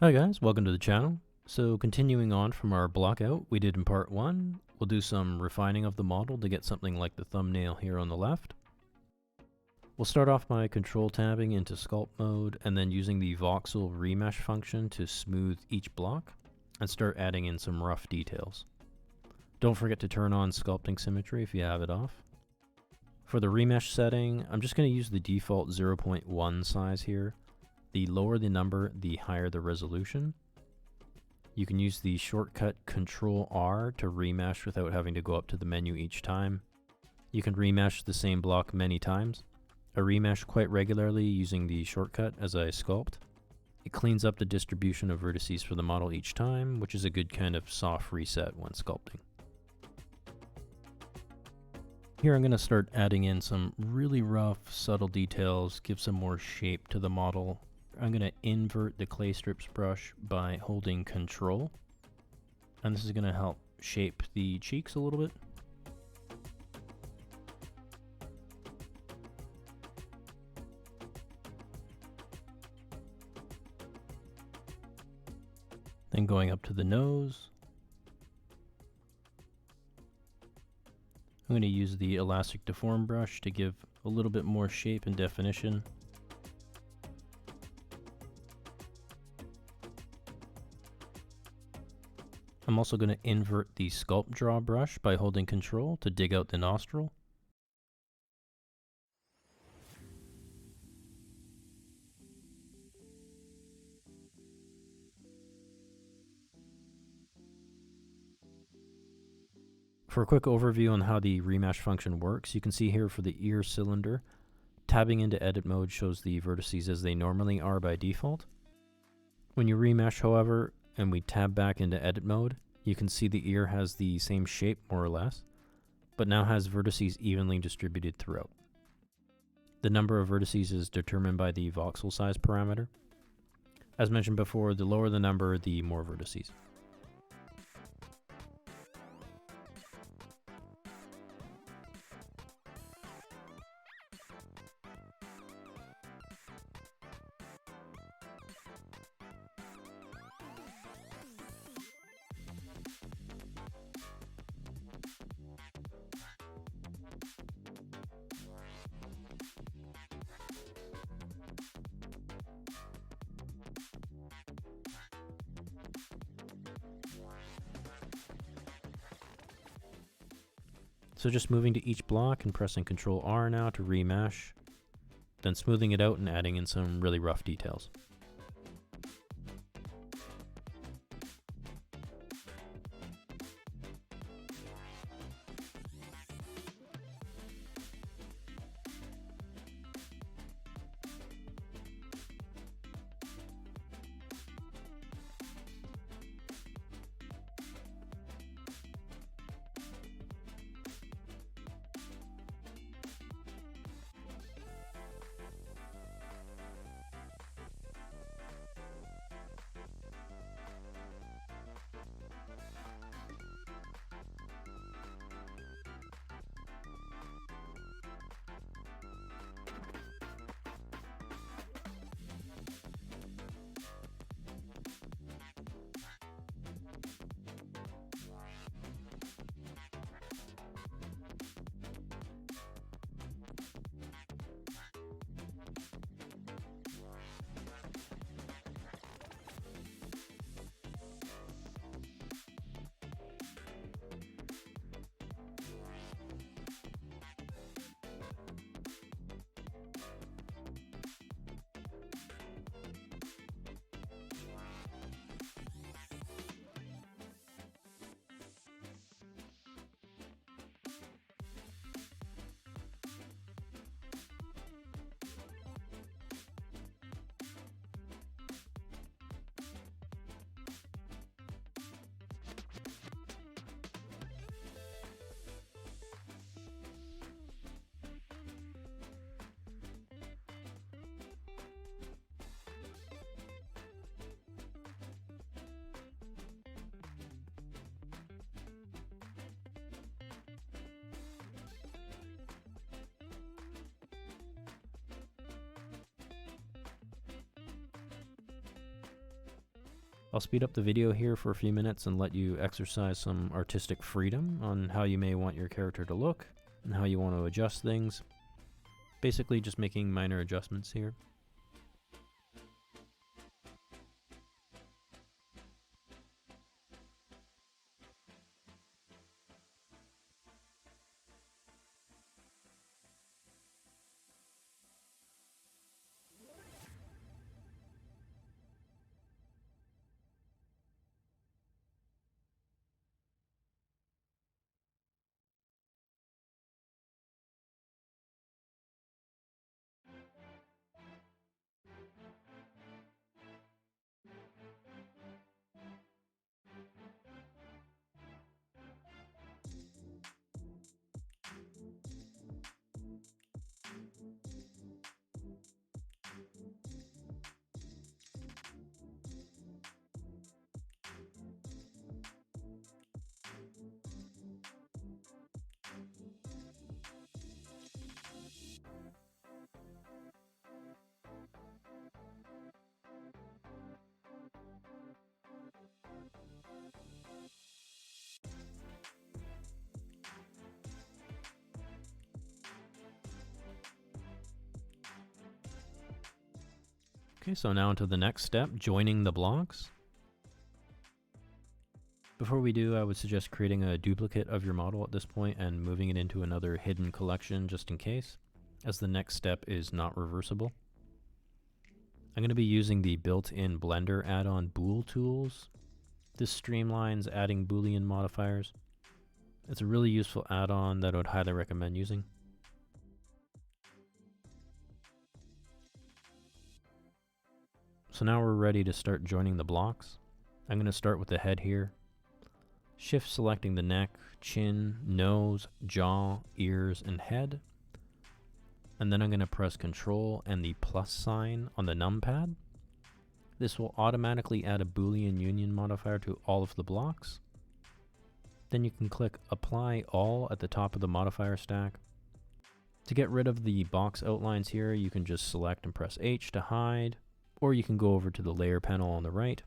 Hi guys, welcome to the channel. So continuing on from our blockout we did in part 1, we'll do some refining of the model to get something like the thumbnail here on the left. We'll start off by control tabbing into sculpt mode and then using the voxel remesh function to smooth each block and start adding in some rough details. Don't forget to turn on sculpting symmetry if you have it off. For the remesh setting, I'm just going to use the default 0.1 size here. The lower the number, the higher the resolution. You can use the shortcut Control R to remesh without having to go up to the menu each time. You can remesh the same block many times. I remesh quite regularly using the shortcut as I sculpt. It cleans up the distribution of vertices for the model each time, which is a good kind of soft reset when sculpting. Here I'm going to start adding in some really rough, subtle details, give some more shape to the model. I'm going to invert the clay strips brush by holding Control, and this is going to help shape the cheeks a little bit. Then going up to the nose, I'm going to use the elastic deform brush to give a little bit more shape and definition. I'm also going to invert the sculpt draw brush by holding Control to dig out the nostril. For a quick overview on how the remesh function works, you can see here for the ear cylinder, tabbing into edit mode shows the vertices as they normally are by default. When you remesh, however, and we tab back into edit mode, you can see the ear has the same shape more or less, but now has vertices evenly distributed throughout. The number of vertices is determined by the voxel size parameter. As mentioned before, the lower the number, the more vertices. So just moving to each block and pressing Control R now to remesh, then smoothing it out and adding in some really rough details. I'll speed up the video here for a few minutes and let you exercise some artistic freedom on how you may want your character to look and how you want to adjust things. Basically just making minor adjustments here. Okay, so now into the next step, joining the blocks. Before we do, I would suggest creating a duplicate of your model at this point and moving it into another hidden collection just in case, as the next step is not reversible. I'm going to be using the built-in Blender add-on Bool tools. This streamlines adding Boolean modifiers. It's a really useful add-on that I would highly recommend using. So now we're ready to start joining the blocks. I'm going to start with the head here. Shift selecting the neck, chin, nose, jaw, ears, and head. And then I'm going to press Ctrl and the plus sign on the numpad. This will automatically add a Boolean union modifier to all of the blocks. Then you can click Apply All at the top of the modifier stack. To get rid of the box outlines here, you can just select and press H to hide, or you can go over to the layer panel on the right.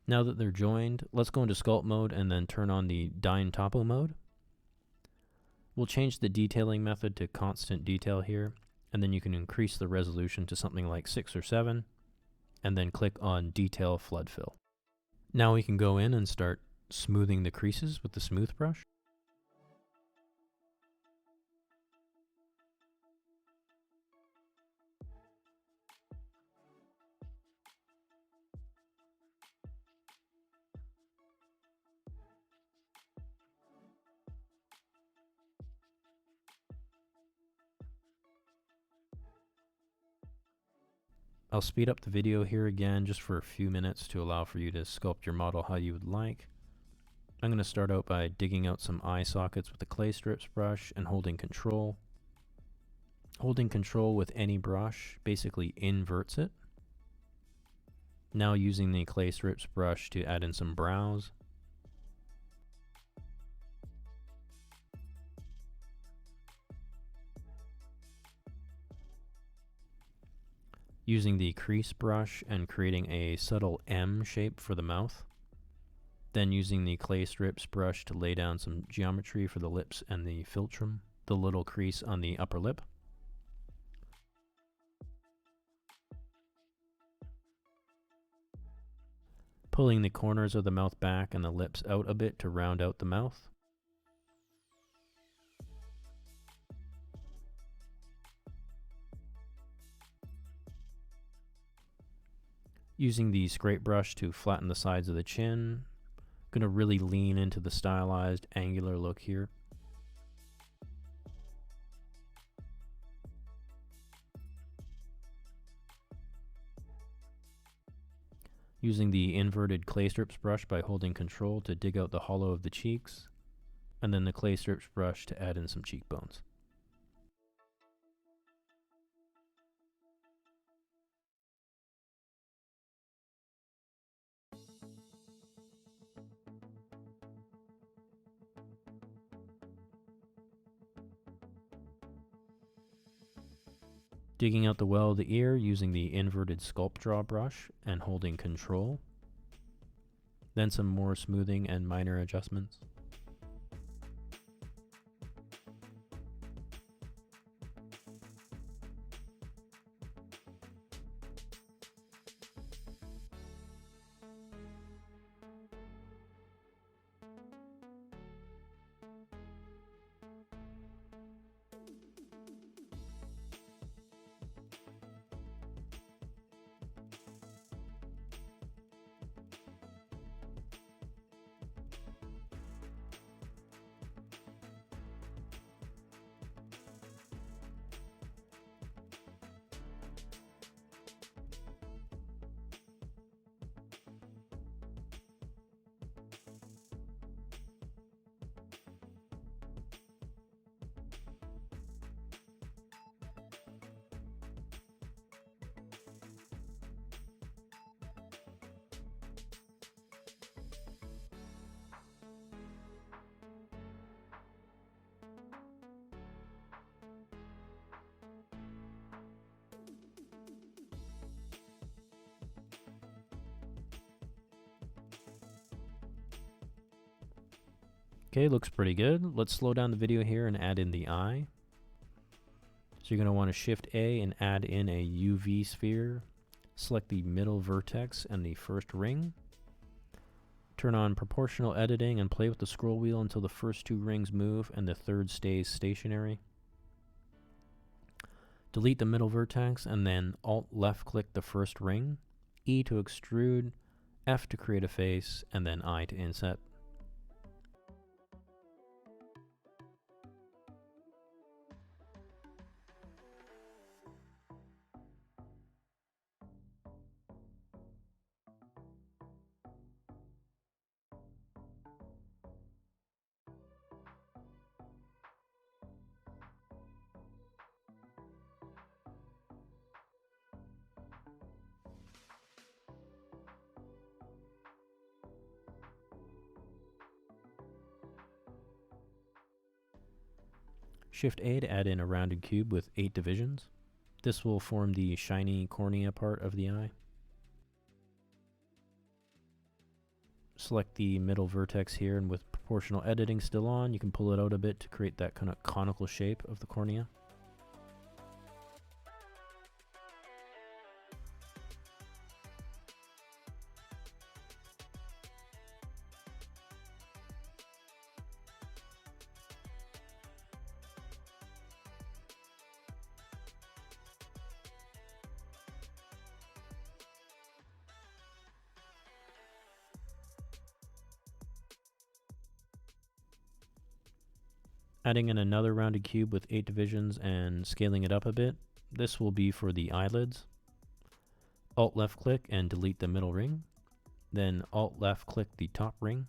Now that they're joined, let's go into sculpt mode and then turn on the Dyn Topo mode. We'll change the detailing method to constant detail here, and then you can increase the resolution to something like 6 or 7, and then click on Detail Flood Fill. Now we can go in and start smoothing the creases with the smooth brush. I'll speed up the video here again just for a few minutes to allow for you to sculpt your model how you would like. I'm going to start out by digging out some eye sockets with the clay strips brush and holding Control. Holding Control with any brush basically inverts it. Now using the clay strips brush to add in some brows. Using the crease brush and creating a subtle M shape for the mouth. Then using the clay strips brush to lay down some geometry for the lips and the philtrum, the little crease on the upper lip. Pulling the corners of the mouth back and the lips out a bit to round out the mouth. Using the scrape brush to flatten the sides of the chin. Going to really lean into the stylized angular look here. Using the inverted clay strips brush by holding Control to dig out the hollow of the cheeks, and then the clay strips brush to add in some cheekbones. Digging out the well of the ear using the inverted sculpt draw brush and holding Control. Then some more smoothing and minor adjustments. Okay, looks pretty good. Let's slow down the video here and add in the eye. So you're going to want to Shift A and add in a UV sphere. Select the middle vertex and the first ring. Turn on proportional editing and play with the scroll wheel until the first two rings move and the third stays stationary. Delete the middle vertex and then Alt left click the first ring, E to extrude, F to create a face, and then I to inset. Shift A to add in a rounded cube with 8 divisions. This will form the shiny cornea part of the eye. Select the middle vertex here, and with proportional editing still on, you can pull it out a bit to create that kind of conical shape of the cornea. Adding in another rounded cube with 8 divisions and scaling it up a bit. This will be for the eyelids. Alt left click and delete the middle ring. Then Alt left click the top ring.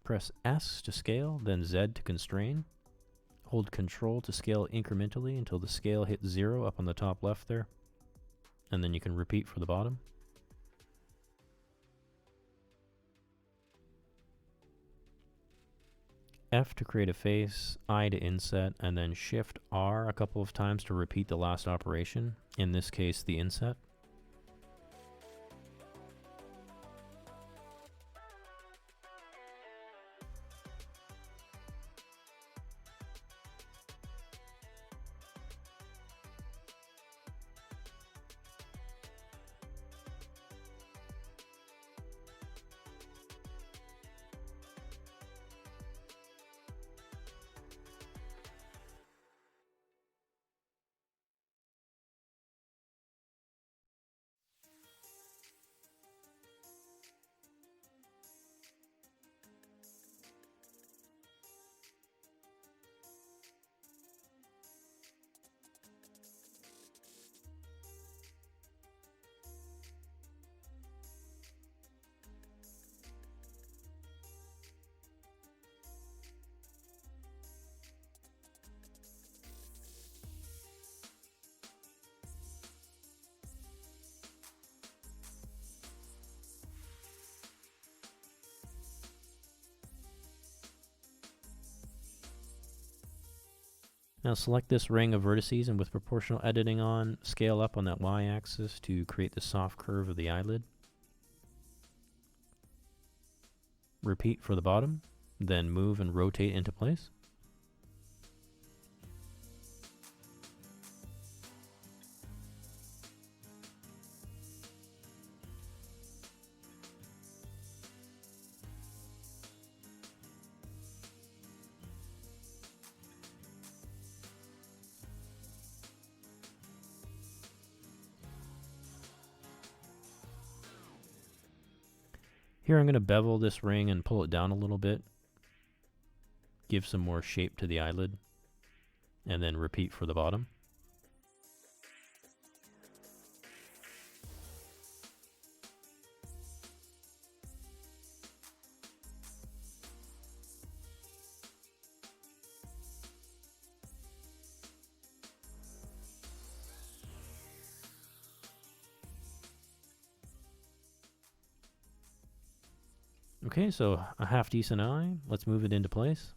Press S to scale, then Z to constrain. Hold Control to scale incrementally until the scale hits 0 up on the top left there. And then you can repeat for the bottom. F to create a face, I to inset, and then Shift R a couple of times to repeat the last operation, in this case the inset. Now select this ring of vertices, and with proportional editing on, scale up on that y-axis to create the soft curve of the eyelid. Repeat for the bottom, then move and rotate into place. Here I'm going to bevel this ring and pull it down a little bit. Give some more shape to the eyelid. And then repeat for the bottom. Okay, so a half decent eye. Let's move it into place.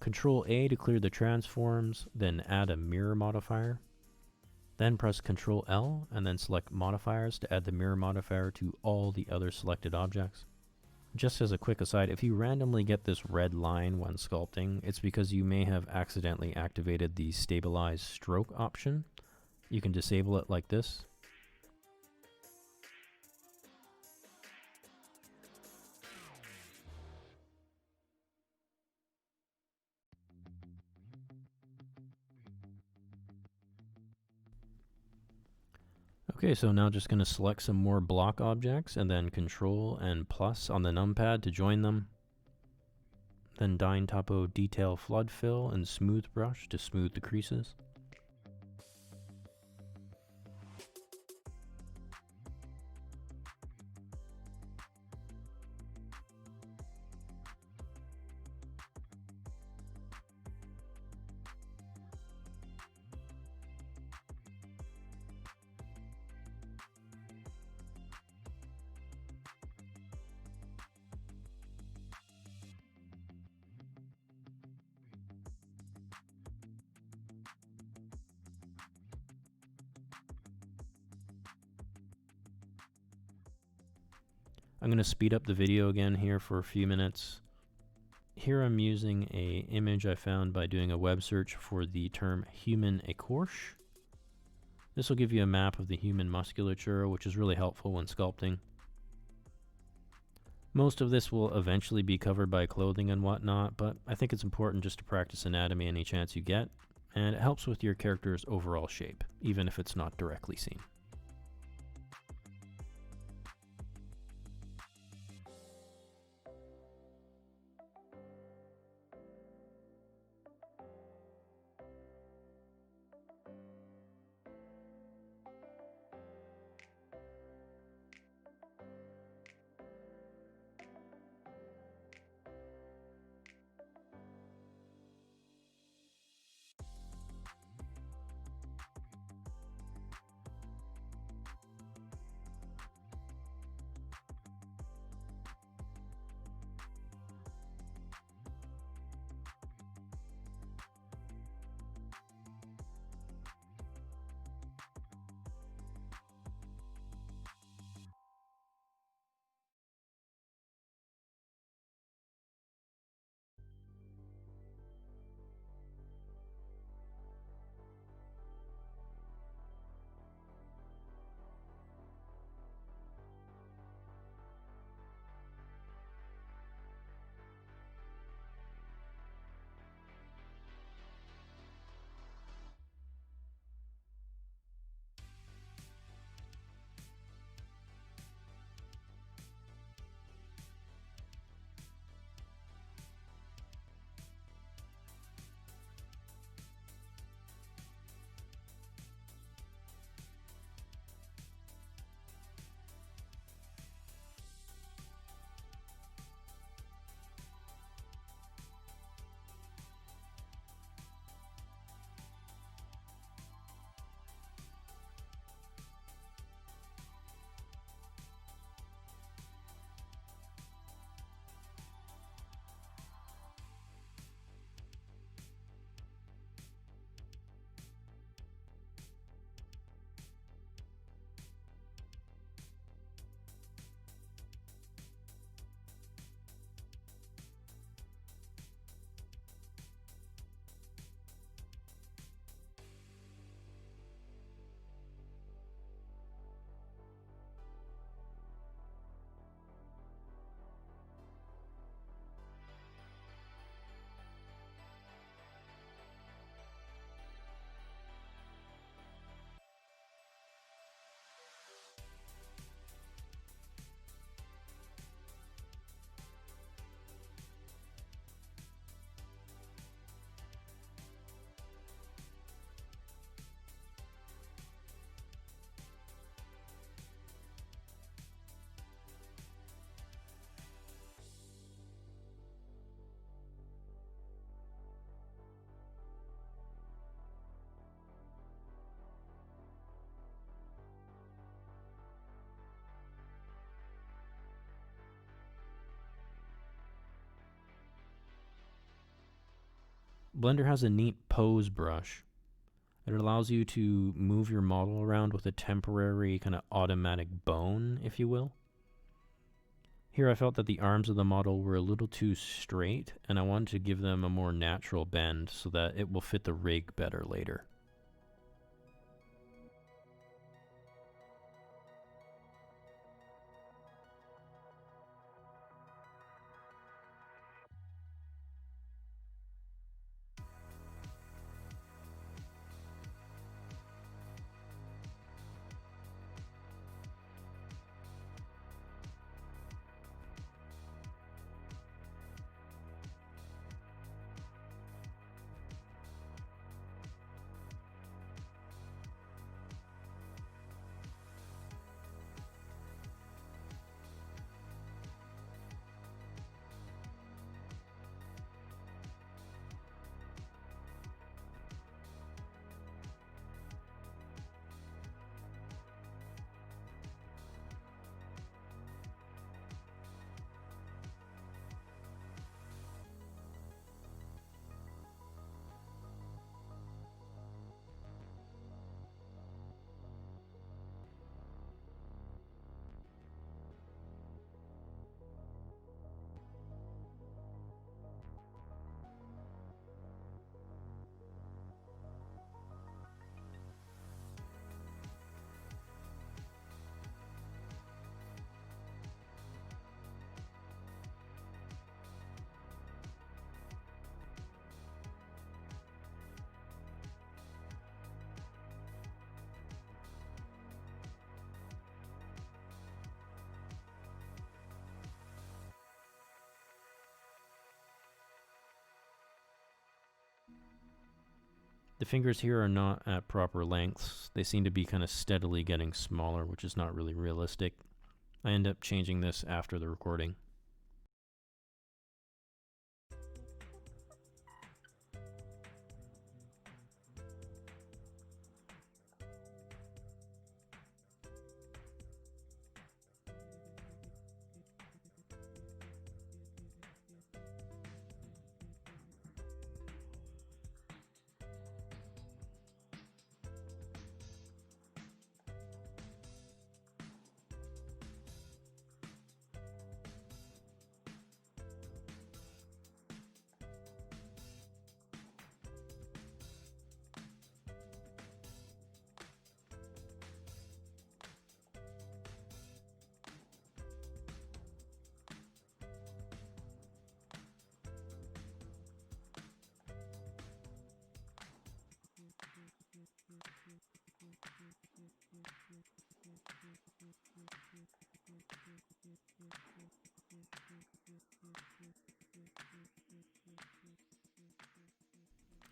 Control A to clear the transforms, then add a mirror modifier. Then press Control L and then select modifiers to add the mirror modifier to all the other selected objects. Just as a quick aside, if you randomly get this red line when sculpting, it's because you may have accidentally activated the stabilize stroke option. You can disable it like this. Okay, so now just going to select some more block objects and then Control and plus on the numpad to join them. Then Dyn Topo Detail Flood Fill and Smooth Brush to smooth the creases. I'm going to speed up the video again here for a few minutes. Here I'm using an image I found by doing a web search for the term human écorche. This will give you a map of the human musculature, which is really helpful when sculpting. Most of this will eventually be covered by clothing and whatnot, but I think it's important just to practice anatomy any chance you get, and it helps with your character's overall shape, even if it's not directly seen. Blender has a neat pose brush. It allows you to move your model around with a temporary kind of automatic bone, if you will. Here I felt that the arms of the model were a little too straight, and I wanted to give them a more natural bend so that it will fit the rig better later. The fingers here are not at proper lengths. They seem to be kind of steadily getting smaller, which is not really realistic. I end up changing this after the recording.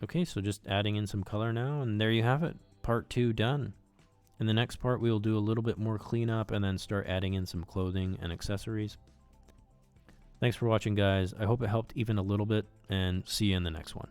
Okay, so just adding in some color now, and there you have it. Part 2 done. In the next part, we will do a little bit more cleanup and then start adding in some clothing and accessories. Thanks for watching, guys. I hope it helped even a little bit, and see you in the next one.